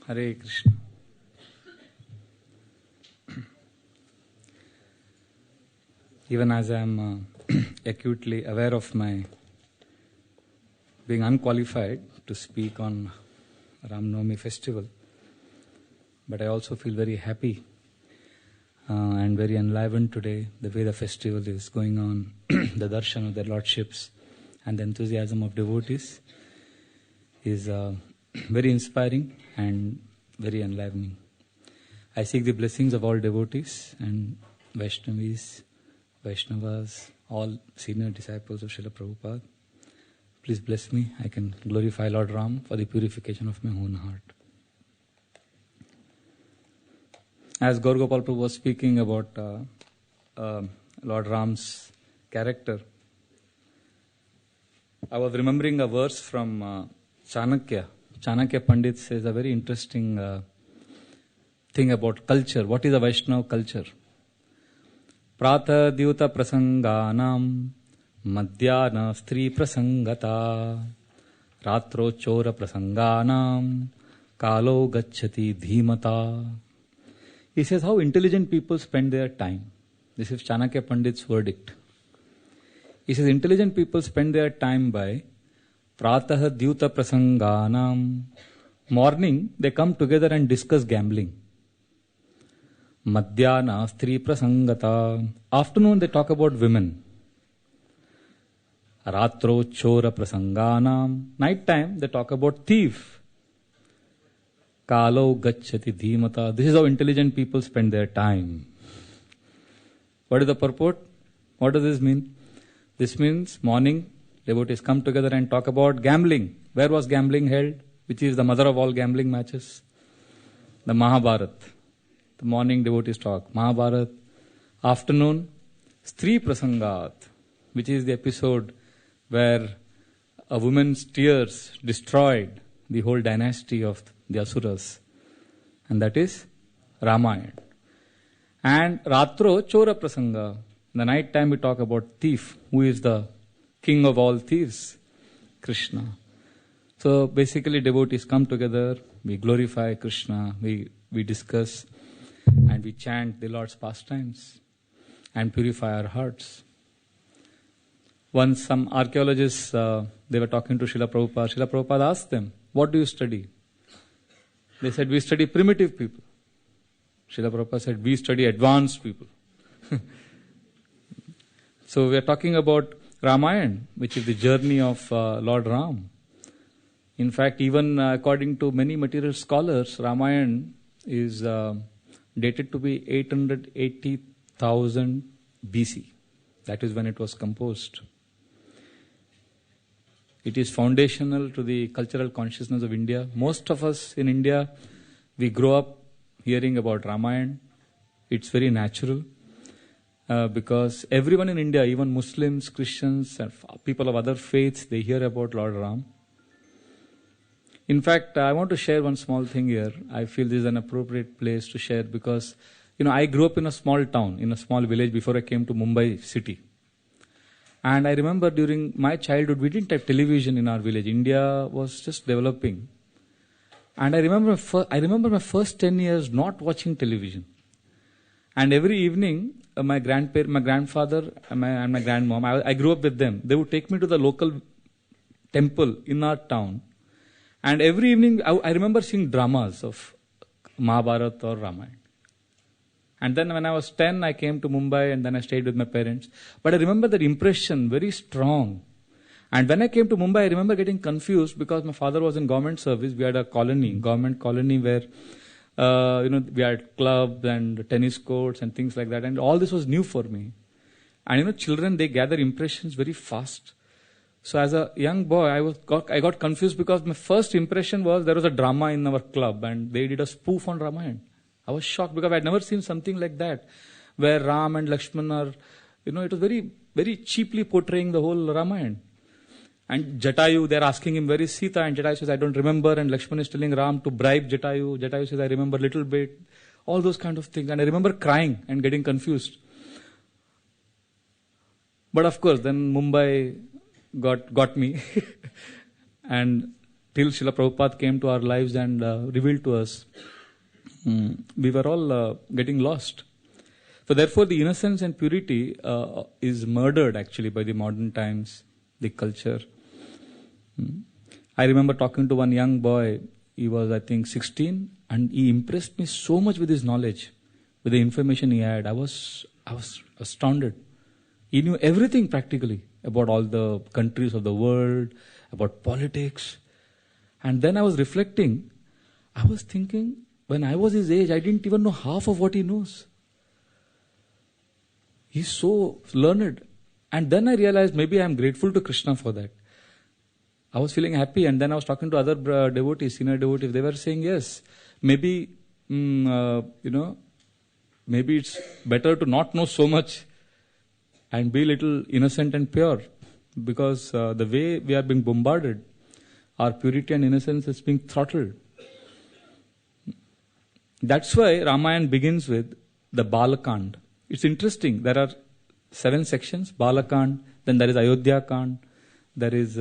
Hare Krishna. Even as I am acutely aware of my being unqualified to speak on Ramnavami festival, but I also feel very happy and very enlivened today, the way the festival is going on, the darshan of their lordships and the enthusiasm of devotees is very inspiring and very enlivening. I seek the blessings of all devotees and Vaishnavas, all senior disciples of Srila Prabhupada. Please bless me. I can glorify Lord Ram for the purification of my own heart. As Gaur Gopal Prabhu was speaking about Lord Ram's character, I was remembering a verse from Chanakya. Chanakya Pandit says a very interesting thing about culture. What is a Vaishnava culture? Prata Dyuta Prasanganam Madhyana Stri Prasangata Ratro Chora Prasanganam Kalo Gacchati Dhimata. He says how intelligent people spend their time. This is Chanakya Pandit's verdict. He says intelligent people spend their time by Pratah Dyuta Prasanganam. Morning they come together and discuss gambling. Madhyana Stri Prasangata. Afternoon they talk about women. Ratro Chora Prasanganam. Night time they talk about thief. Kalo Gacchati Dhimata. This is how intelligent people spend their time. What is the purport? What does this mean? This means morning devotees come together and talk about gambling. Where was gambling held? Which is the mother of all gambling matches? The Mahabharata. The morning devotees talk Mahabharata. Afternoon, Stri Prasangat, which is the episode where a woman's tears destroyed the whole dynasty of the Asuras. And that is Ramayana. And Ratro Chora Prasanga. In the night time we talk about thief. Who is the king of all thieves? Krishna. So basically devotees come together, we glorify Krishna, we discuss and we chant the Lord's pastimes and purify our hearts. Once some archaeologists, they were talking to Srila Prabhupada. Srila Prabhupada asked them, what do you study? They said, we study primitive people. Srila Prabhupada said, we study advanced people. So we are talking about Ramayana, which is the journey of Lord Ram. In fact, even according to many material scholars, Ramayana is dated to be 880,000 BC. That is when it was composed. It is foundational to the cultural consciousness of India. Most of us in India, we grow up hearing about Ramayana. It's very natural because everyone in India, even Muslims, Christians, and people of other faiths, they hear about Lord Ram. In fact, I want to share one small thing here. I feel this is an appropriate place to share because, I grew up in a small town, in a small village before I came to Mumbai city. And I remember during my childhood, we didn't have television in our village. India was just developing. And I remember my first 10 years not watching television. And every evening, my grandfather and my grandmom, I grew up with them. They would take me to the local temple in our town. And every evening, I remember seeing dramas of Mahabharata or Ramayana. And then when I was 10, I came to Mumbai and then I stayed with my parents. But I remember that impression very strong. And when I came to Mumbai, I remember getting confused because my father was in government service. We had a government colony where, we had clubs and tennis courts and things like that. And all this was new for me. And children, they gather impressions very fast. So as a young boy, I got confused because my first impression was there was a drama in our club and they did a spoof on Ramayana. I was shocked because I had never seen something like that, where Ram and Lakshman are, it was very, very cheaply portraying the whole Ramayana. And Jatayu, they're asking him, where is Sita? And Jatayu says, I don't remember. And Lakshman is telling Ram to bribe Jatayu. Jatayu says, I remember a little bit. All those kind of things. And I remember crying and getting confused. But of course, then Mumbai got me. And till Srila Prabhupada came to our lives and revealed to us, we were all getting lost. So therefore the innocence and purity is murdered actually by the modern times, the culture. I remember talking to one young boy, he was I think 16, and he impressed me so much with his knowledge, with the information he had. I was astounded. He knew everything practically about all the countries of the world, about politics. And then I was reflecting, I was thinking, when I was his age, I didn't even know half of what he knows. He's so learned. And then I realized maybe I'm grateful to Krishna for that. I was feeling happy, and then I was talking to other devotees, senior devotees. They were saying, yes, maybe, maybe it's better to not know so much and be a little innocent and pure, because the way we are being bombarded, our purity and innocence is being throttled. That's why Ramayana begins with the Balakand. It's interesting. There are 7 sections, Balakand, then there is Ayodhya Kand, there is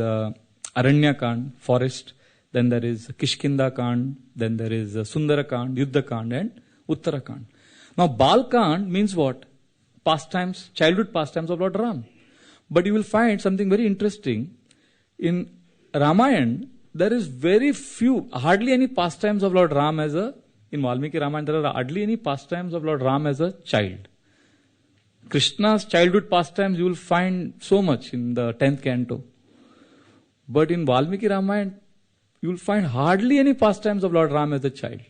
Aranya Kand, forest, then there is Kishkinda Kand, then there is Sundara Kand, Yuddha Kand, and Uttara Kand. Now Balakand means what? Pastimes, childhood pastimes of Lord Ram. But you will find something very interesting. In Ramayana, there is very few, hardly any pastimes of Lord Ram in Valmiki Ramayana, there are hardly any pastimes of Lord Ram as a child. Krishna's childhood pastimes you will find so much in the 10th canto. But in Valmiki Ramayana, you will find hardly any pastimes of Lord Ram as a child.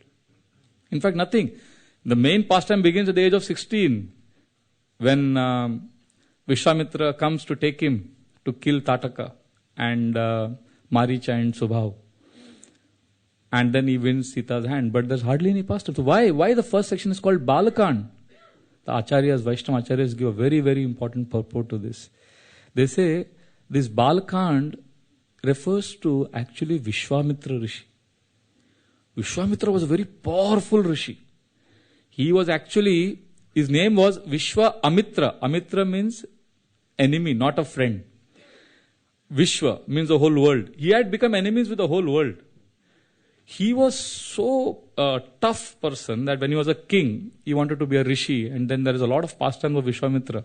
In fact, nothing. The main pastime begins at the age of 16, when Vishwamitra comes to take him to kill Tataka and Maricha and Subhav. And then he wins Sita's hand. But there's hardly any pastime. So why the first section is called Balakand? The Acharyas, Vaishnava Acharyas give a very, very important purport to this. They say this Balakand refers to actually Vishwamitra Rishi. Vishwamitra was a very powerful Rishi. He was actually, his name was Vishwa Amitra. Amitra means enemy, not a friend. Vishwa means the whole world. He had become enemies with the whole world. He was so tough person that when he was a king, he wanted to be a rishi. And then there is a lot of pastime of Vishwamitra.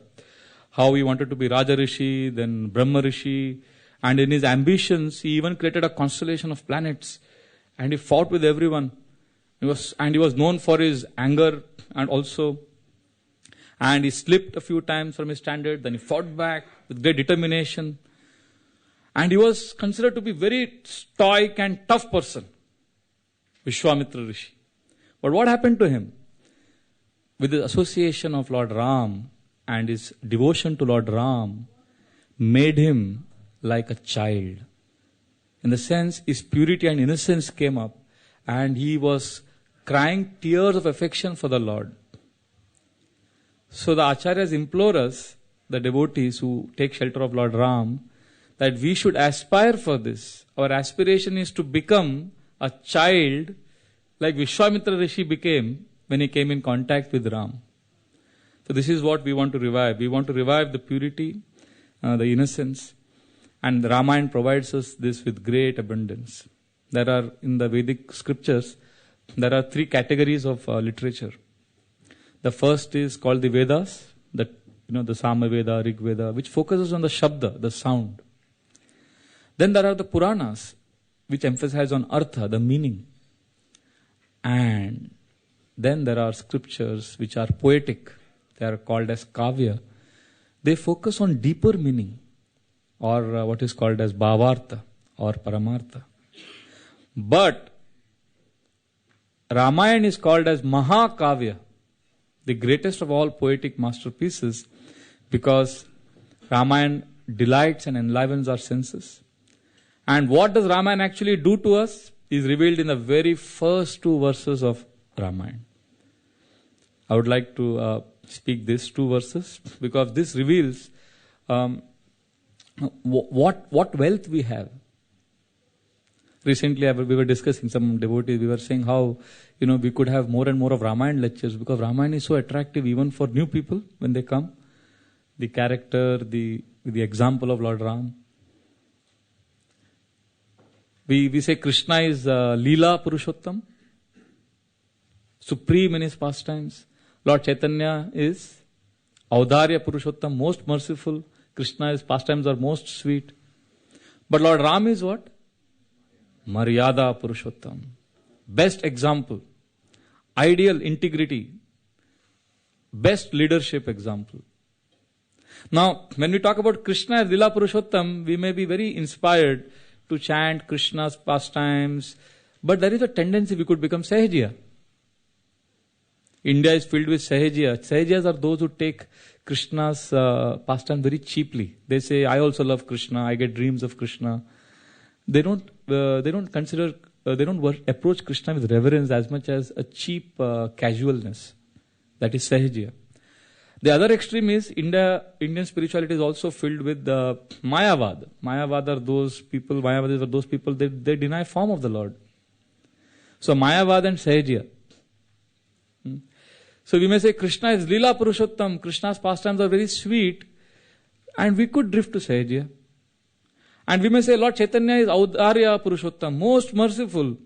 How he wanted to be Raja Rishi, then Brahma Rishi. And in his ambitions, he even created a constellation of planets. And he fought with everyone. He was known for his anger and he slipped a few times from his standard. Then he fought back with great determination. And he was considered to be very stoic and tough person. Vishwamitra Rishi. But what happened to him? With the association of Lord Ram and his devotion to Lord Ram made him like a child. In the sense, his purity and innocence came up and he was crying tears of affection for the Lord. So the Acharyas implore us, the devotees who take shelter of Lord Ram, that we should aspire for this. Our aspiration is to become a child like Vishwamitra Rishi became when he came in contact with Ram. So this is what we want to revive. We want to revive the purity, the innocence. And the Ramayana provides us this with great abundance. There are, in the Vedic scriptures, there are 3 categories of literature. The first is called the Vedas, the Sama Veda, Rig Veda, which focuses on the Shabda, the sound. Then there are the Puranas, which emphasize on Artha, the meaning. And then there are scriptures which are poetic. They are called as Kavya. They focus on deeper meaning, or what is called as Bhavartha or Paramartha. But Ramayana is called as Mahakavya, the greatest of all poetic masterpieces, because Ramayana delights and enlivens our senses. And what does Ramayana actually do to us is revealed in the very first 2 verses of Ramayana. I would like to speak these 2 verses because this reveals what wealth we have. Recently we were discussing, some devotees, we were saying how we could have more and more of Ramayana lectures because Ramayana is so attractive even for new people when they come. The character, the example of Lord Ram. We say Krishna is Leela Purushottam, supreme in his pastimes. Lord Chaitanya is Audarya Purushottam, most merciful. Krishna's pastimes are most sweet. But Lord Ram is what? Maryada Purushottam. Best example. Ideal integrity. Best leadership example. Now, when we talk about Krishna as Leela Purushottam, we may be very inspired to chant Krishna's pastimes, but there is a tendency we could become Sahajiya. India is filled with Sahajiya. Sahajiyas are those who take Krishna's pastime very cheaply. They say, I also love Krishna, I get dreams of Krishna. They don't approach Krishna with reverence as much as a cheap casualness. That is Sahajiya. The other extreme is Indian spirituality is also filled with Mayavad. Mayavad are those people, Mayavadis are those people, they deny form of the Lord. So Mayavad and Sahajiya. So we may say Krishna is Leela Purushottam, Krishna's pastimes are very sweet, and we could drift to Sahajiya. And we may say Lord Chaitanya is Audarya Purushottam, most merciful.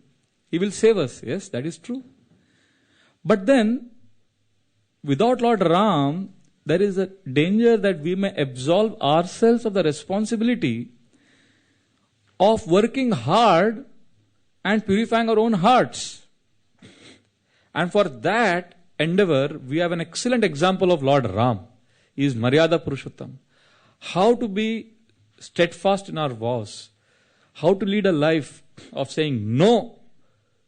He will save us. Yes, that is true. But then, without Lord Ram, there is a danger that we may absolve ourselves of the responsibility of working hard and purifying our own hearts. And for that endeavor, we have an excellent example of Lord Ram. He is Maryada Purushottam. How to be steadfast in our vows. How to lead a life of saying no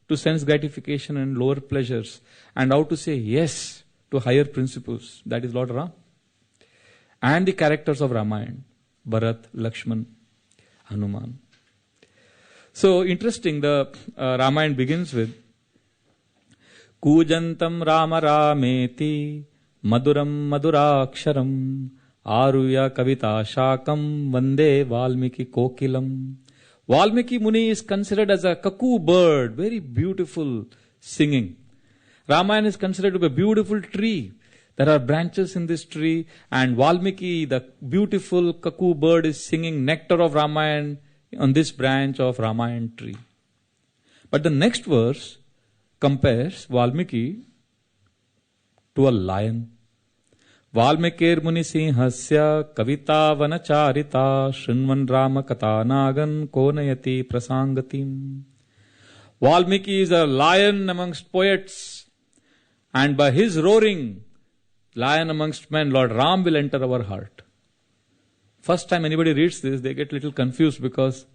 to sense gratification and lower pleasures. And how to say yes to higher principles. That is Lord Ram. And the characters of Ramayana. Bharat, Lakshman, Hanuman. So interesting, the Ramayana begins with Kujantam Rama Rameti Maduram Maduraksharam Aruya Kavita Shakam Vande Valmiki Kokilam. Valmiki Muni is considered as a cuckoo bird, very beautiful singing. Ramayana is considered to be a beautiful tree. There are branches in this tree, and Valmiki, the beautiful cuckoo bird, is singing nectar of Ramayana on this branch of Ramayana tree. But the next verse compares Valmiki to a lion. Valmikir Muni Sinhasya Kavita Vanacharita Shrinvan Rama Katanagan Konayati Prasangatim. Valmiki is a lion amongst poets, and by his roaring, lion amongst men, Lord Ram will enter our heart. First time anybody reads this, they get a little confused because,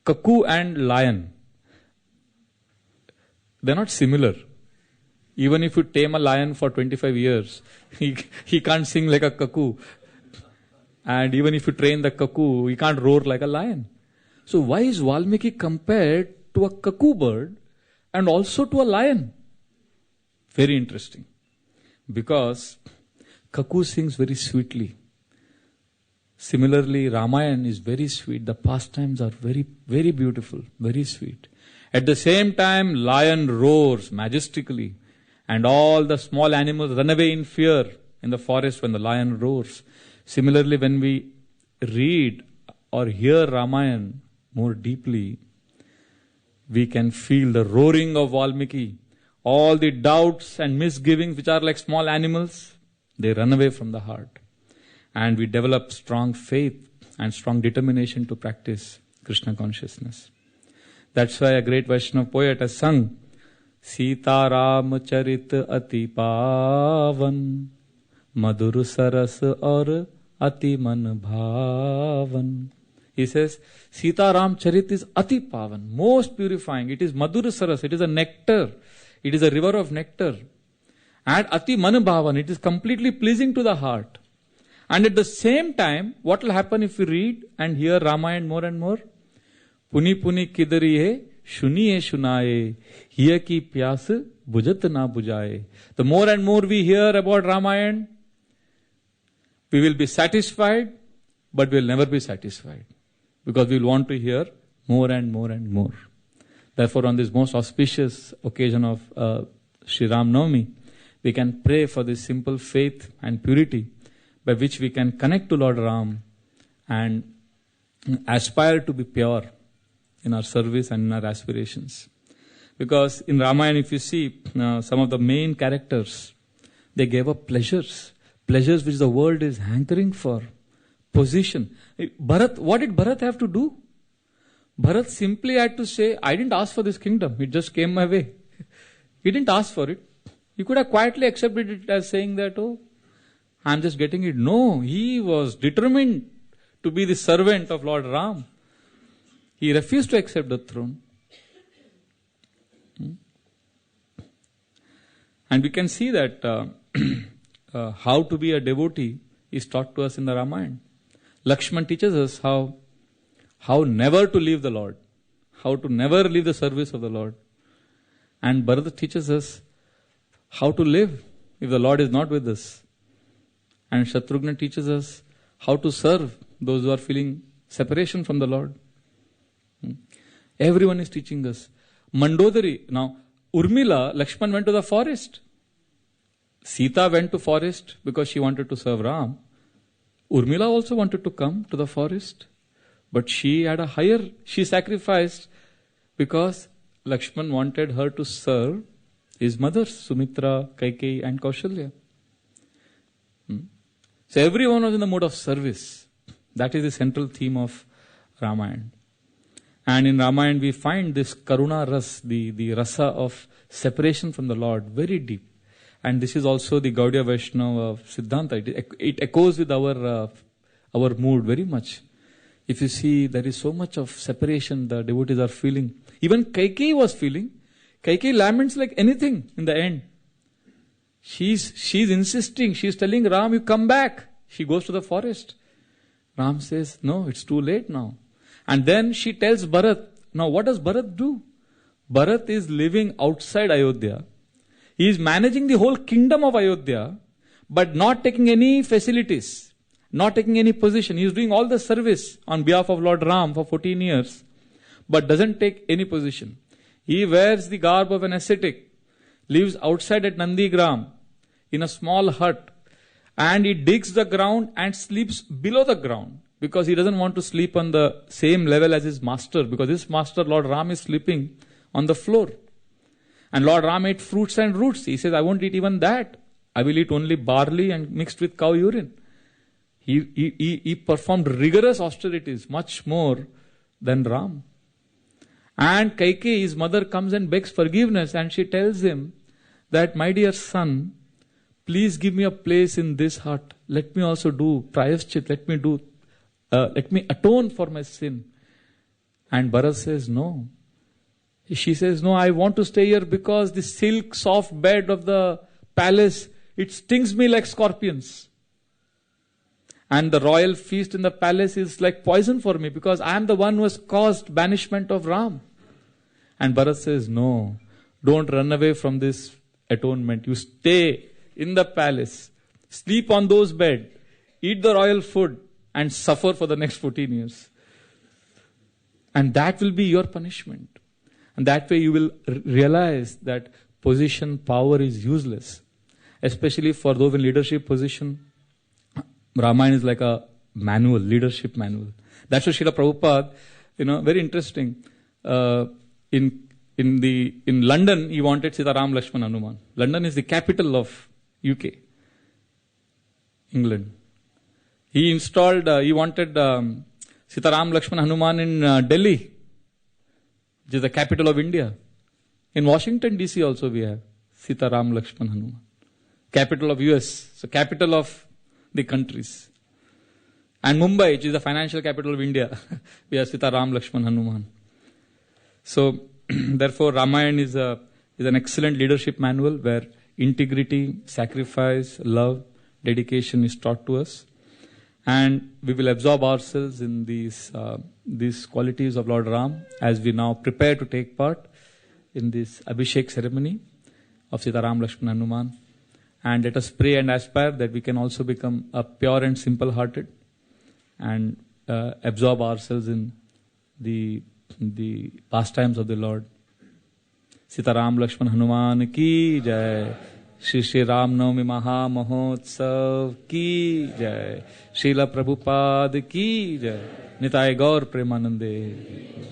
cuckoo and lion, they're not similar. Even if you tame a lion for 25 years, he can't sing like a cuckoo. And even if you train the cuckoo, he can't roar like a lion. So why is Valmiki compared to a cuckoo bird and also to a lion? Very interesting. Because cuckoo sings very sweetly. Similarly, Ramayana is very sweet. The pastimes are very, very beautiful, very sweet. At the same time, lion roars majestically. And all the small animals run away in fear in the forest when the lion roars. Similarly, when we read or hear Ramayana more deeply, we can feel the roaring of Valmiki. All the doubts and misgivings which are like small animals, they run away from the heart. And we develop strong faith and strong determination to practice Krishna consciousness. That's why a great Vaishnava poet has sung, Sita Ram Charit Ati Pavan Madhur Saras Aur Ati Man Bhavan. He says, Sita Ram Charit is Ati Pavan, most purifying. It is Madhur Saras, it is a nectar. It is a river of nectar. And Ati Man Bhavan, it is completely pleasing to the heart. And at the same time, what will happen if we read and hear Ramayana more and more? Puni Puni Kidariye Shuniye Shunaye Hiya ki Pyas Bujat na bujaye. The more and more we hear about Ramayana, we will be satisfied, but we will never be satisfied. Because we will want to hear more and more and more. Therefore, on this most auspicious occasion of Sri Ramnavami, we can pray for this simple faith and purity by which we can connect to Lord Ram and aspire to be pure in our service and in our aspirations. Because in Ramayana, if you see some of the main characters, they gave up pleasures which the world is hankering for, position. Bharat, what did Bharat have to do? Bharat simply had to say, I didn't ask for this kingdom, it just came my way. He didn't ask for it. He could have quietly accepted it as saying that, oh, I'm just getting it. No, he was determined to be the servant of Lord Ram. He refused to accept the throne. And we can see that how to be a devotee is taught to us in the Ramayana. Lakshman teaches us how never to leave the Lord, how to never leave the service of the Lord. And Bharata teaches us how to live if the Lord is not with us. And Shatrughna teaches us how to serve those who are feeling separation from the Lord. Everyone is teaching us. Mandodari, now Urmila, Lakshman went to the forest. Sita went to forest because she wanted to serve Ram. Urmila also wanted to come to the forest. But she sacrificed because Lakshman wanted her to serve his mothers, Sumitra, Kaikeyi and Kaushalya. So everyone was in the mode of service. That is the central theme of Ramayana. And in Ramayana we find this Karuna Ras, the rasa of separation from the Lord, very deep. And this is also the Gaudiya Vaishnava Siddhanta. It echoes with our mood very much. If you see, there is so much of separation the devotees are feeling. Even Kaikeyi was feeling. Kaikeyi laments like anything in the end. She's insisting. She's telling Ram, you come back. She goes to the forest. Ram says, no, it's too late now. And then she tells Bharat. Now what does Bharat do? Bharat is living outside Ayodhya. He is managing the whole kingdom of Ayodhya, but not taking any facilities, not taking any position. He is doing all the service on behalf of Lord Ram for 14 years, but doesn't take any position. He wears the garb of an ascetic, lives outside at Nandigram in a small hut, and he digs the ground and sleeps below the ground because he doesn't want to sleep on the same level as his master, because his master, Lord Ram, is sleeping on the floor. And Lord Ram ate fruits and roots. He says, I won't eat even that. I will eat only barley and mixed with cow urine. He performed rigorous austerities, much more than Ram. And Kaikeyi, his mother, comes and begs forgiveness, and she tells him that, my dear son, please give me a place in this hut. Let me also do prayaschit. Let me atone for my sin. And Bharat says, no. She says, no, I want to stay here because the silk soft bed of the palace, it stings me like scorpions. And the royal feast in the palace is like poison for me because I am the one who has caused banishment of Ram. And Bharat says, no, don't run away from this atonement. You stay in the palace, sleep on those beds, eat the royal food and suffer for the next 14 years. And that will be your punishment. And that way you will realize that position, power is useless. Especially for those in leadership position. Ramayana is like a manual, leadership manual. That's what Srila Prabhupada, very interesting. In London, he wanted Sitaram Lakshman Hanuman. London is the capital of UK, England. He wanted Sitaram Lakshman Hanuman in Delhi, which is the capital of India. In Washington DC also we have Sitaram Lakshman Hanuman. Capital of US, so capital of the countries. And Mumbai, which is the financial capital of India, we have Sitaram Lakshman Hanuman. So, therefore, Ramayana is an excellent leadership manual where integrity, sacrifice, love, dedication is taught to us. And we will absorb ourselves in these qualities of Lord Ram as we now prepare to take part in this Abhishek ceremony of Sitaram Lakshman Hanuman. And let us pray and aspire that we can also become a pure and simple hearted and absorb ourselves in the pastimes of the Lord. Sitaram Lakshman Hanuman ki jai. Shri Shri Ramnavami Maha Mahotsav ki jai. Srila Prabhupada ki jai. Nitai Gaur Premanande.